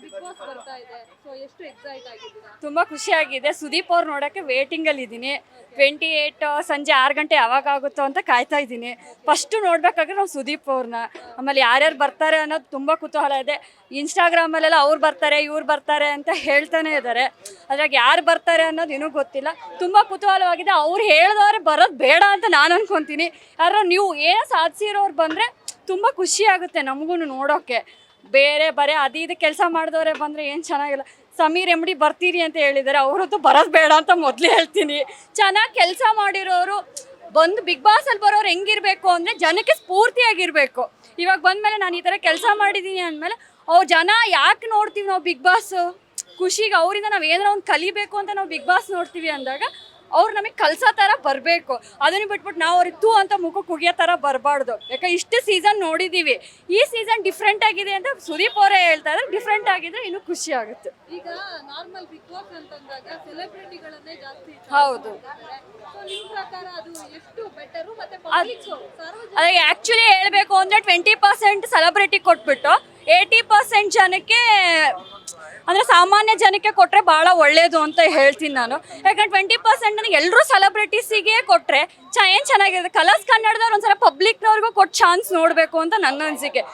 Big boss ಬರ್ತಾ ಇದೆ, so ಎಷ್ಟು ಎಕ್ಸೈಟ್ ಆಗಿದ್ದೀರಾ? ತುಂಬ ಖುಷಿಯಾಗಿದೆ. ಸುದೀಪ್ ಅವ್ರು ನೋಡೋಕ್ಕೆ ವೇಟಿಂಗಲ್ಲಿ ಇದ್ದೀನಿ. 28 ಸಂಜೆ 6 ಗಂಟೆ ಯಾವಾಗ ಆಗುತ್ತೋ ಅಂತ ಕಾಯ್ತಾ ಇದ್ದೀನಿ. ಫಸ್ಟು ನೋಡ್ಬೇಕಾದ್ರೆ ನಾವು ಸುದೀಪ್ ಅವ್ರನ್ನ, ಆಮೇಲೆ ಯಾರ್ಯಾರು ಬರ್ತಾರೆ ಅನ್ನೋದು ತುಂಬ ಕುತೂಹಲ ಇದೆ. ಇನ್ಸ್ಟಾಗ್ರಾಮಲ್ಲೆಲ್ಲ ಅವ್ರು ಬರ್ತಾರೆ ಇವ್ರು ಬರ್ತಾರೆ ಅಂತ ಹೇಳ್ತಾನೆ ಇದ್ದಾರೆ. ಅದ್ರಾಗ ಯಾರು ಬರ್ತಾರೆ ಅನ್ನೋದು ಇನ್ನೂ ಗೊತ್ತಿಲ್ಲ. ತುಂಬ ಕುತೂಹಲವಾಗಿದೆ. ಅವ್ರು ಹೇಳಿದವ್ರೆ ಬರೋದು ಬೇಡ ಅಂತ ನಾನು ಅನ್ಕೊತೀನಿ. ಯಾರೋ ನೀವು ಏನೋ ಸಾಧಿಸಿರೋರು ಬಂದರೆ ತುಂಬ ಖುಷಿ ಆಗುತ್ತೆ ನಮಗೂ ನೋಡೋಕ್ಕೆ. ಬೇರೆ ಬರೀ ಅದು ಇದು ಕೆಲಸ ಮಾಡಿದವರೇ ಬಂದರೆ ಏನು ಚೆನ್ನಾಗಿಲ್ಲ. ಸಮೀರ್ ಎಮ್ಡಿ ಬರ್ತೀರಿ ಅಂತ ಹೇಳಿದ್ದಾರೆ, ಅವರದ್ದು ಬರೋದು ಬೇಡ ಅಂತ ಮೊದಲೇ ಹೇಳ್ತೀನಿ. ಚೆನ್ನಾಗಿ ಕೆಲಸ ಮಾಡಿರೋರು ಬಂದು ಬಿಗ್ ಬಾಸಲ್ಲಿ ಬರೋರು ಹೆಂಗಿರಬೇಕು ಅಂದರೆ ಜನಕ್ಕೆ ಸ್ಫೂರ್ತಿಯಾಗಿರಬೇಕು. ಇವಾಗ ಬಂದಮೇಲೆ ನಾನು ಈ ಥರ ಕೆಲಸ ಮಾಡಿದ್ದೀನಿ ಅಂದಮೇಲೆ ಅವ್ರು ಜನ ಯಾಕೆ ನೋಡ್ತೀವಿ ನಾವು ಬಿಗ್ ಬಾಸು, ಖುಷಿಗೆ ಅವರಿಂದ ನಾವು ಏನಾರ ಒಂದು ಕಲಿಬೇಕು ಅಂತ ನಾವು ಬಿಗ್ ಬಾಸ್ ನೋಡ್ತೀವಿ ಅಂದಾಗ ಅವ್ರು ನಮಗೆ ಕಲ್ಸೋ ಥರ ಬರಬೇಕು. ಅದನ್ನು ಬಿಟ್ಬಿಟ್ಟು ನಾವು ಅವ್ರಿಗೆ ತೂ ಅಂತ ಮುಖಕ್ಕೆ ಕುಗಿಯೋ ಥರ ಬರಬಾರ್ದು. ಯಾಕೆ ಇಷ್ಟು ಸೀಸನ್ ನೋಡಿದ್ದೀವಿ, ಈ ಸೀಸನ್ ಡಿಫ್ರೆಂಟ್ ಆಗಿದೆ ಅಂತ ಸುದೀಪ್ ಅವರೇ ಹೇಳ್ತಾ ಇದ್ದಾರೆ. ಡಿಫ್ರೆಂಟ್ ಆಗಿದ್ರೆ ಇನ್ನೂ ಖುಷಿ ಆಗುತ್ತೆ. ಈಗ ನಾರ್ಮಲ್ ಬಿಗ್ ಬಾಸ್ ಅಂತಂದಾಗ ಸೆಲೆಬ್ರಿಟಿಗಳನ್ನೇ ಜಾಸ್ತಿ ಹೌದು, ಸೊ ನಿಮ್ಮ ಪ್ರಕಾರ ಅದು ಎಷ್ಟು ಬೆಟರು ಮತ್ತೆ ಪಬ್ಲಿಕ್ ಅದೇ ಆ್ಯಕ್ಚುಲಿ ಹೇಳಬೇಕು ಅಂದರೆ 20% ಸೆಲೆಬ್ರಿಟಿ ಕೊಟ್ಬಿಟ್ಟು 80% ಜನಕ್ಕೆ ಅಂದರೆ ಸಾಮಾನ್ಯ ಜನಕ್ಕೆ ಕೊಟ್ಟರೆ ಭಾಳ ಒಳ್ಳೆಯದು ಅಂತ ಹೇಳ್ತೀನಿ ನಾನು. ಯಾಕಂದ್ರೆ 20% ನನಗೆ ಎಲ್ಲರೂ ಸೆಲೆಬ್ರಿಟೀಸಿಗೆ ಕೊಟ್ಟರೆ ಏನು ಚೆನ್ನಾಗಿರುತ್ತೆ. ಕಲರ್ಸ್ ಕನ್ನಡದವ್ರು ಒಂದ್ಸಲ ಪಬ್ಲಿಕ್ನವ್ರಿಗೂ ಕೊಟ್ಟು ಚಾನ್ಸ್ ನೋಡಬೇಕು ಅಂತ ನನ್ನ ಅನಿಸಿಕೆ.